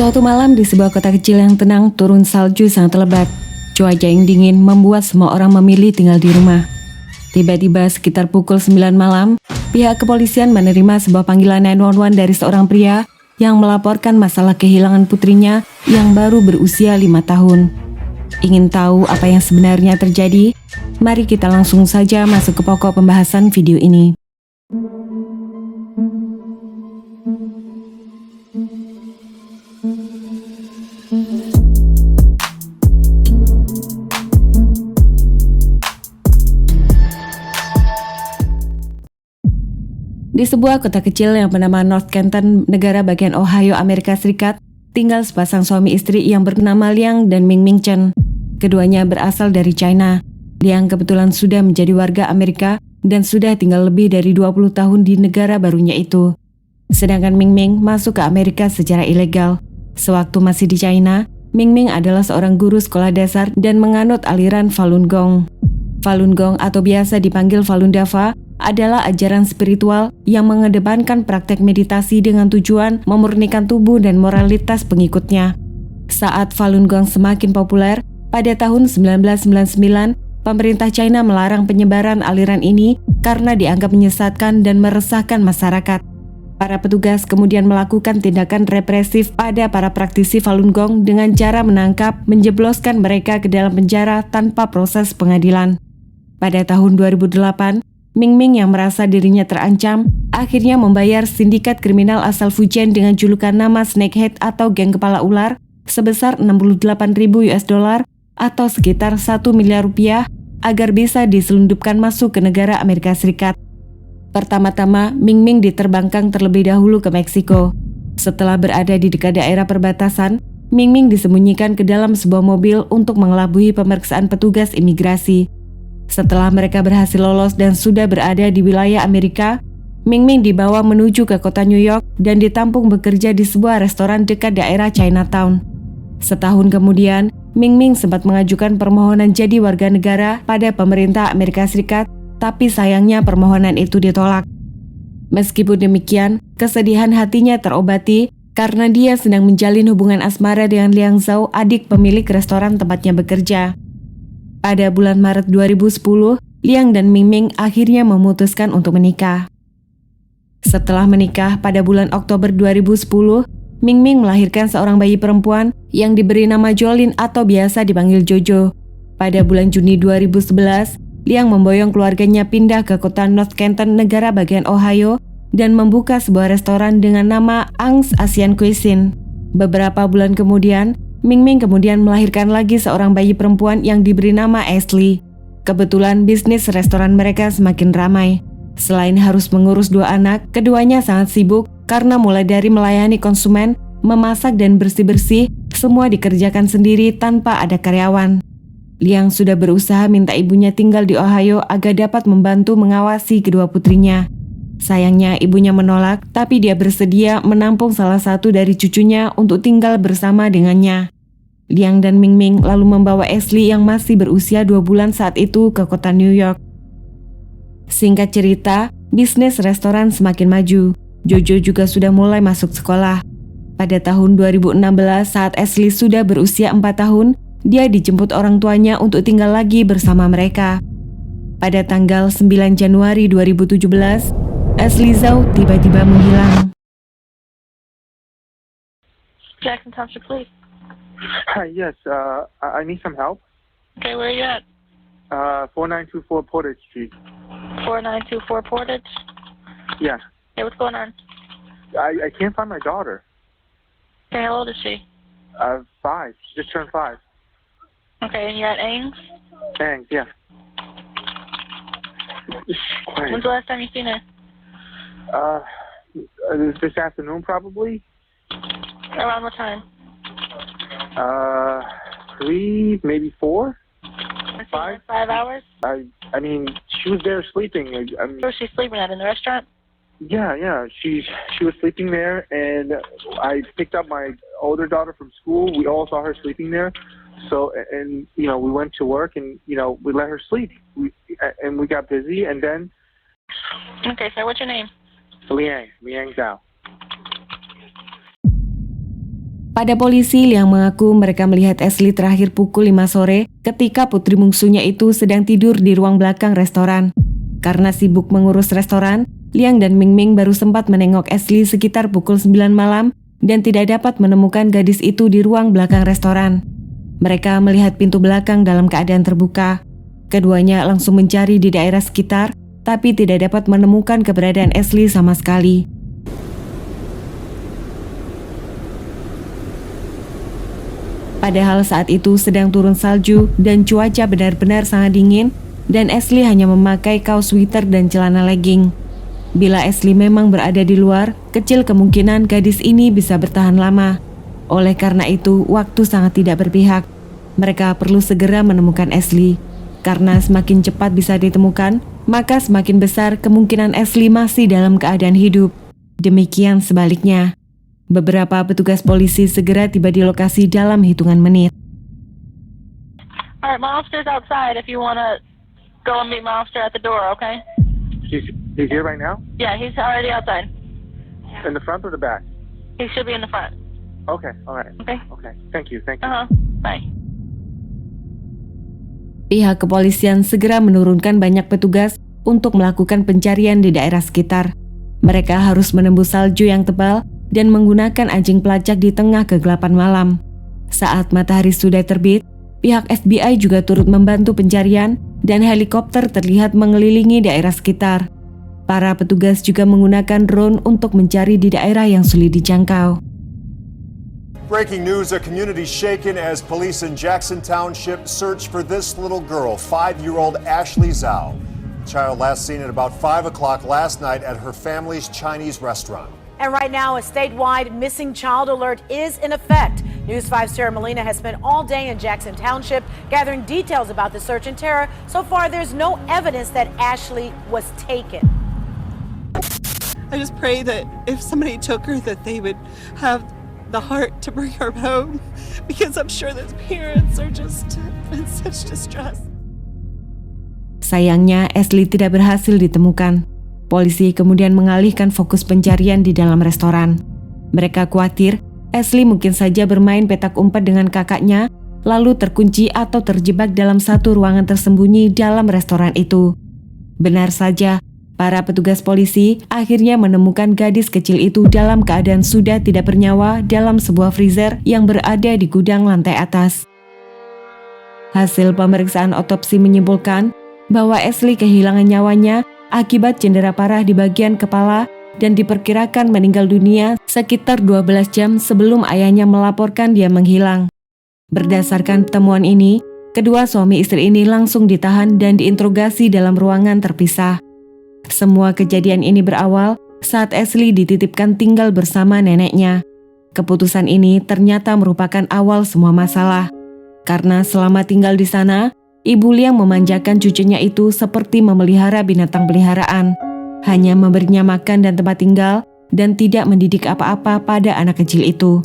Suatu malam di sebuah kota kecil yang tenang, turun salju sangat lebat. Cuaca yang dingin membuat semua orang memilih tinggal di rumah. Tiba-tiba sekitar pukul 9 malam, pihak kepolisian menerima sebuah panggilan 911 dari seorang pria yang melaporkan masalah kehilangan putrinya yang baru berusia 5 tahun. Ingin tahu apa yang sebenarnya terjadi? Mari kita langsung saja masuk ke pokok pembahasan video ini. Di sebuah kota kecil yang bernama North Canton, negara bagian Ohio, Amerika Serikat, tinggal sepasang suami istri yang bernama Liang dan Ming Chen. Keduanya berasal dari China. Liang kebetulan sudah menjadi warga Amerika dan sudah tinggal lebih dari 20 tahun di negara barunya itu. Sedangkan Ming masuk ke Amerika secara ilegal. Sewaktu masih di China, Ming adalah seorang guru sekolah dasar dan menganut aliran Falun Gong. Falun Gong atau biasa dipanggil Falun Dafa adalah ajaran spiritual yang mengedepankan praktek meditasi dengan tujuan memurnikan tubuh dan moralitas pengikutnya. Saat Falun Gong semakin populer, pada tahun 1999, pemerintah China melarang penyebaran aliran ini karena dianggap menyesatkan dan meresahkan masyarakat. Para petugas kemudian melakukan tindakan represif pada para praktisi Falun Gong dengan cara menangkap, menjebloskan mereka ke dalam penjara tanpa proses pengadilan. Pada tahun 2008, Ming yang merasa dirinya terancam, akhirnya membayar sindikat kriminal asal Fujian dengan julukan nama Snakehead atau geng kepala ular sebesar 68.000 US dollar atau sekitar 1 miliar rupiah agar bisa diselundupkan masuk ke negara Amerika Serikat. Pertama-tama, Ming diterbangkan terlebih dahulu ke Meksiko. Setelah berada di dekat daerah perbatasan, Ming disembunyikan ke dalam sebuah mobil untuk mengelabui pemeriksaan petugas imigrasi. Setelah mereka berhasil lolos dan sudah berada di wilayah Amerika, Ming dibawa menuju ke kota New York dan ditampung bekerja di sebuah restoran dekat daerah Chinatown. Setahun kemudian, Ming sempat mengajukan permohonan jadi warga negara pada pemerintah Amerika Serikat, tapi sayangnya permohonan itu ditolak. Meskipun demikian, kesedihan hatinya terobati karena dia sedang menjalin hubungan asmara dengan Liang Zhao, adik pemilik restoran tempatnya bekerja. Pada bulan Maret 2010, Liang dan Ming akhirnya memutuskan untuk menikah. Setelah menikah pada bulan Oktober 2010, Ming melahirkan seorang bayi perempuan yang diberi nama Jolin atau biasa dipanggil Jojo. Pada bulan Juni 2011, Liang memboyong keluarganya pindah ke kota North Canton, negara bagian Ohio, dan membuka sebuah restoran dengan nama Ang's Asian Cuisine. Beberapa bulan kemudian, Ming kemudian melahirkan lagi seorang bayi perempuan yang diberi nama Ashley. Kebetulan bisnis restoran mereka semakin ramai. Selain harus mengurus 2 anak, keduanya sangat sibuk karena mulai dari melayani konsumen, memasak dan bersih-bersih, semua dikerjakan sendiri tanpa ada karyawan. Liang sudah berusaha minta ibunya tinggal di Ohio agar dapat membantu mengawasi kedua putrinya. Sayangnya ibunya menolak, tapi dia bersedia menampung salah satu dari cucunya untuk tinggal bersama dengannya. Liang dan Ming lalu membawa Ashley yang masih berusia 2 bulan saat itu ke kota New York. Singkat cerita, bisnis restoran semakin maju. Jojo juga sudah mulai masuk sekolah. Pada tahun 2016 saat Ashley sudah berusia 4 tahun, dia dijemput orang tuanya untuk tinggal lagi bersama mereka. Pada tanggal 9 Januari 2017, Ashley Zhao tiba-tiba menghilang. Jackson Township Police. Hi, yes, I need some help. Okay, where are you at? 4924 Portage Street. 4924 Portage? Yeah. Hey, what's going on? I can't find my daughter. Okay, how old is she? 5. She just turned 5. Okay, and you're at Ames? Thanks, yeah. Quiet. When's the last time you seen her? This afternoon, probably. Around what time? 3, maybe 4. 5 hours? I mean, she was there sleeping. I mean, Where was she sleeping at, in the restaurant? yeah. She was sleeping there, and I picked up my older daughter from school. We all saw her sleeping there. So, and you know, we went to work, and you know, we let her sleep. We got busy, and then. Okay, so what's your name? Liang Zhao. Pada polisi, Liang mengaku mereka melihat Ashley terakhir pukul 5 sore ketika putri bungsunya itu sedang tidur di ruang belakang restoran. Karena sibuk mengurus restoran, Liang dan Mingming baru sempat menengok Ashley sekitar pukul 9 malam dan tidak dapat menemukan gadis itu di ruang belakang restoran. Mereka melihat pintu belakang dalam keadaan terbuka. Keduanya langsung mencari di daerah sekitar, tapi tidak dapat menemukan keberadaan Ashley sama sekali. Padahal saat itu sedang turun salju dan cuaca benar-benar sangat dingin dan Ashley hanya memakai kaos sweater dan celana legging. Bila Ashley memang berada di luar, kecil kemungkinan gadis ini bisa bertahan lama. Oleh karena itu, waktu sangat tidak berpihak. Mereka perlu segera menemukan Ashley. Karena semakin cepat bisa ditemukan, maka semakin besar kemungkinan Ashley masih dalam keadaan hidup. Demikian sebaliknya. Beberapa petugas polisi segera tiba di lokasi dalam hitungan menit. All right, my officer's outside if you want to go and meet my officer at the door, okay? He's here right now? Yeah, he's already outside. In the front or the back? He should be in the front. Okay, all right. Okay. Okay, thank you. Bye. Pihak kepolisian segera menurunkan banyak petugas untuk melakukan pencarian di daerah sekitar. Mereka harus menembus salju yang tebal dan menggunakan anjing pelacak di tengah kegelapan malam. Saat matahari sudah terbit, pihak FBI juga turut membantu pencarian dan helikopter terlihat mengelilingi daerah sekitar. Para petugas juga menggunakan drone untuk mencari di daerah yang sulit dijangkau. Breaking news, a community shaken as police in Jackson Township search for this little girl, 5-year-old Ashley Zhao. The child last seen at about 5 o'clock last night at her family's Chinese restaurant. And right now, a statewide missing child alert is in effect. News 5's Sarah Molina has spent all day in Jackson Township gathering details about the search and terror. So far, there's no evidence that Ashley was taken. I just pray that if somebody took her, that they would have the heart to bring her home, because I'm sure the parents are just in such distress. Sayangnya, Ashley tidak berhasil ditemukan. Polisi kemudian mengalihkan fokus pencarian di dalam restoran. Mereka khawatir Ashley mungkin saja bermain petak umpet dengan kakaknya, lalu terkunci atau terjebak dalam satu ruangan tersembunyi dalam restoran itu. Benar saja, para petugas polisi akhirnya menemukan gadis kecil itu dalam keadaan sudah tidak bernyawa dalam sebuah freezer yang berada di gudang lantai atas. Hasil pemeriksaan otopsi menyimpulkan bahwa Ashley kehilangan nyawanya akibat cedera parah di bagian kepala dan diperkirakan meninggal dunia sekitar 12 jam sebelum ayahnya melaporkan dia menghilang. Berdasarkan temuan ini, kedua suami istri ini langsung ditahan dan diinterogasi dalam ruangan terpisah. Semua kejadian ini berawal saat Ashley dititipkan tinggal bersama neneknya. Keputusan ini ternyata merupakan awal semua masalah. Karena selama tinggal di sana, Ibu Liang memanjakan cucunya itu seperti memelihara binatang peliharaan, hanya memberinya makan dan tempat tinggal, dan tidak mendidik apa-apa pada anak kecil itu.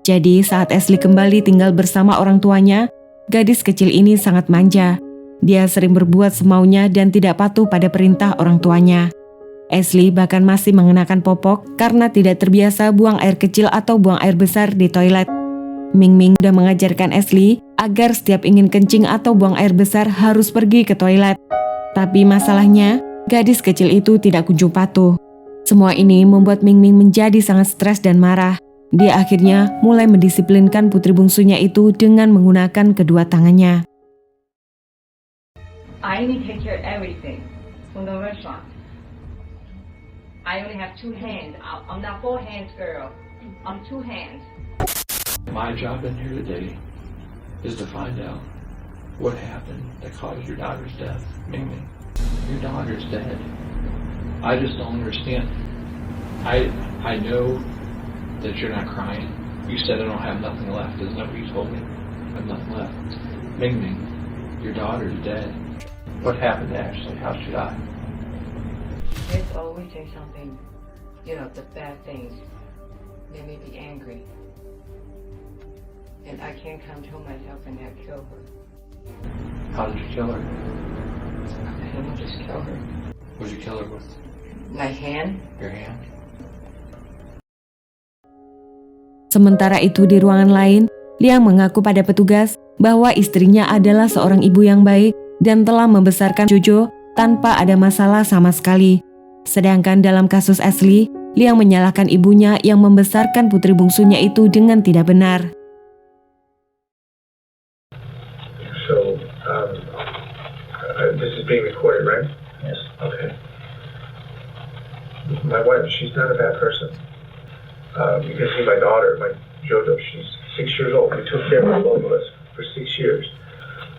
Jadi saat Ashley kembali tinggal bersama orang tuanya, gadis kecil ini sangat manja. Dia sering berbuat semaunya dan tidak patuh pada perintah orang tuanya. Ashley bahkan masih mengenakan popok karena tidak terbiasa buang air kecil atau buang air besar di toilet. Mingming sudah mengajarkan Ashley agar setiap ingin kencing atau buang air besar harus pergi ke toilet. Tapi masalahnya, gadis kecil itu tidak kunjung patuh. Semua ini membuat Mingming menjadi sangat stres dan marah. Dia akhirnya mulai mendisiplinkan putri bungsunya itu dengan menggunakan kedua tangannya. I only take care of everything from the restaurant. I only have 2 hands. I'm not 4 hands, girl. I'm 2 hands. My job in here today is to find out what happened that caused your daughter's death. Mingming, your daughter's dead. I just don't understand. I know that you're not crying. You said I don't have nothing left. Isn't that what you told me? I have nothing left. Mingming, your daughter's dead. What happened to Ashley? How she die? There's always something, the bad things. They may be angry. And I can't control myself and not kill her. How did you kill her? I didn't just kill her. What did you kill her with? My hand? Your hand? Sementara itu di ruangan lain, Liang mengaku pada petugas bahwa istrinya adalah seorang ibu yang baik dan telah membesarkan Jojo tanpa ada masalah sama sekali. Sedangkan dalam kasus Ashley, Liang menyalahkan ibunya yang membesarkan putri bungsunya itu dengan tidak benar. So, this is being recorded, right? Yes. Okay. My wife, she's not a bad person. You can see my daughter, my Jojo, she's 6 years old. We took care of both of us for 6 years.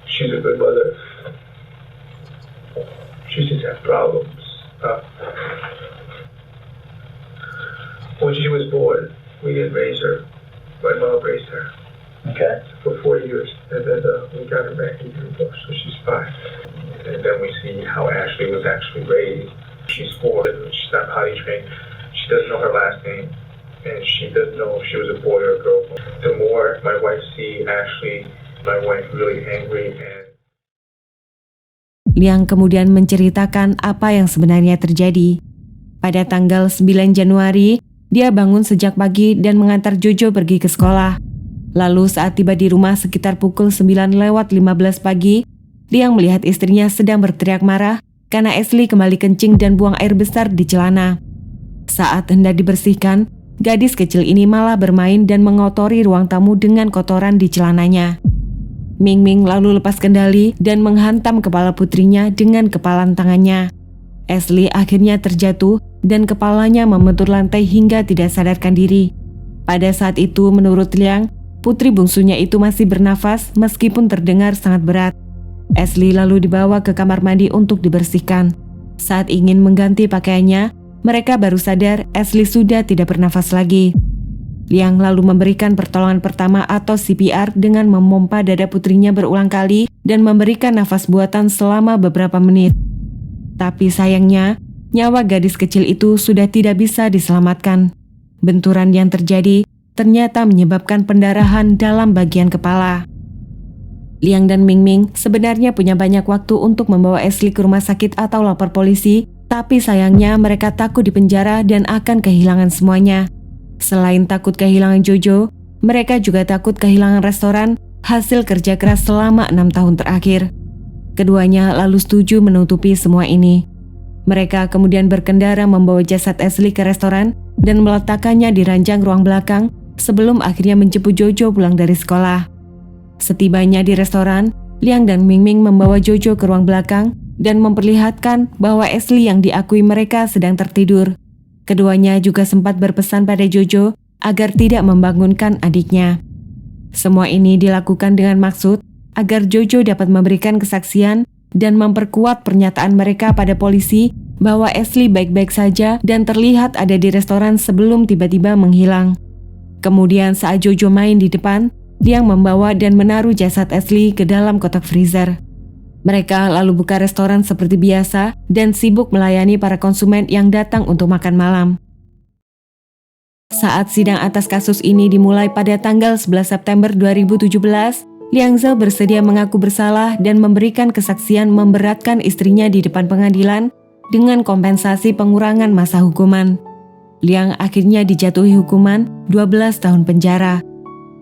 She's a good mother. She just has problems. When she was born, we didn't raise her. My mom raised her. Okay. For 4 years, and then we got her back a year ago, so she's 5. And then we see how Ashley was actually raised. She's 4, and she's not potty trained. She doesn't know her last name, and she doesn't know if she was a boy or a girl. The more my wife see Ashley, my wife really angry. And Liang kemudian menceritakan apa yang sebenarnya terjadi. Pada tanggal 9 Januari, dia bangun sejak pagi dan mengantar Jojo pergi ke sekolah. Lalu saat tiba di rumah sekitar pukul 9:15 pagi, Liang melihat istrinya sedang berteriak marah karena Ashley kembali kencing dan buang air besar di celana. Saat hendak dibersihkan, gadis kecil ini malah bermain dan mengotori ruang tamu dengan kotoran di celananya. Ming Ming lalu lepas kendali dan menghantam kepala putrinya dengan kepalan tangannya. Ashley akhirnya terjatuh dan kepalanya membentur lantai hingga tidak sadarkan diri. Pada saat itu menurut Liang, putri bungsunya itu masih bernafas meskipun terdengar sangat berat. Ashley lalu dibawa ke kamar mandi untuk dibersihkan. Saat ingin mengganti pakaiannya, mereka baru sadar Ashley sudah tidak bernafas lagi. Liang lalu memberikan pertolongan pertama atau CPR dengan memompa dada putrinya berulang kali dan memberikan nafas buatan selama beberapa menit. Tapi sayangnya, nyawa gadis kecil itu sudah tidak bisa diselamatkan. Benturan yang terjadi ternyata menyebabkan pendarahan dalam bagian kepala. Liang dan Ming Ming sebenarnya punya banyak waktu untuk membawa Ashley ke rumah sakit atau lapor polisi, tapi sayangnya mereka takut dipenjara dan akan kehilangan semuanya. Selain takut kehilangan Jojo, mereka juga takut kehilangan restoran hasil kerja keras selama 6 tahun terakhir. Keduanya lalu setuju menutupi semua ini. Mereka kemudian berkendara membawa jasad Ashley ke restoran dan meletakkannya di ranjang ruang belakang sebelum akhirnya menjemput Jojo pulang dari sekolah. Setibanya di restoran, Liang dan Ming Ming membawa Jojo ke ruang belakang dan memperlihatkan bahwa Ashley yang diakui mereka sedang tertidur. Keduanya juga sempat berpesan pada Jojo agar tidak membangunkan adiknya. Semua ini dilakukan dengan maksud agar Jojo dapat memberikan kesaksian dan memperkuat pernyataan mereka pada polisi bahwa Ashley baik-baik saja dan terlihat ada di restoran sebelum tiba-tiba menghilang. Kemudian saat Jojo main di depan, Liang membawa dan menaruh jasad Ashley ke dalam kotak freezer. Mereka lalu buka restoran seperti biasa dan sibuk melayani para konsumen yang datang untuk makan malam. Saat sidang atas kasus ini dimulai pada tanggal 11 September 2017, Liang Zhao bersedia mengaku bersalah dan memberikan kesaksian memberatkan istrinya di depan pengadilan dengan kompensasi pengurangan masa hukuman. Liang akhirnya dijatuhi hukuman 12 tahun penjara.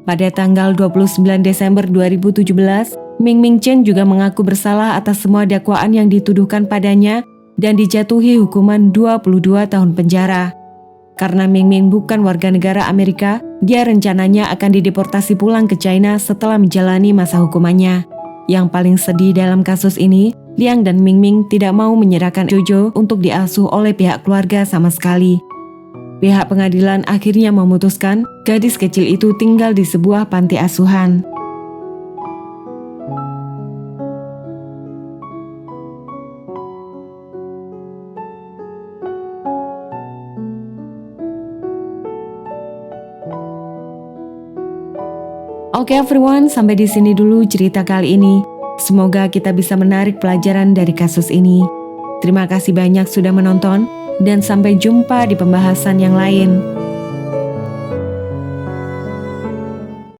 Pada tanggal 29 Desember 2017, Ming Ming Chen juga mengaku bersalah atas semua dakwaan yang dituduhkan padanya dan dijatuhi hukuman 22 tahun penjara. Karena Ming Ming bukan warga negara Amerika, dia rencananya akan dideportasi pulang ke China setelah menjalani masa hukumannya. Yang paling sedih dalam kasus ini, Liang dan Ming Ming tidak mau menyerahkan Jojo untuk diasuh oleh pihak keluarga sama sekali. Pihak pengadilan akhirnya memutuskan gadis kecil itu tinggal di sebuah panti asuhan. Oke everyone, sampai di sini dulu cerita kali ini. Semoga kita bisa menarik pelajaran dari kasus ini. Terima kasih banyak sudah menonton dan sampai jumpa di pembahasan yang lain.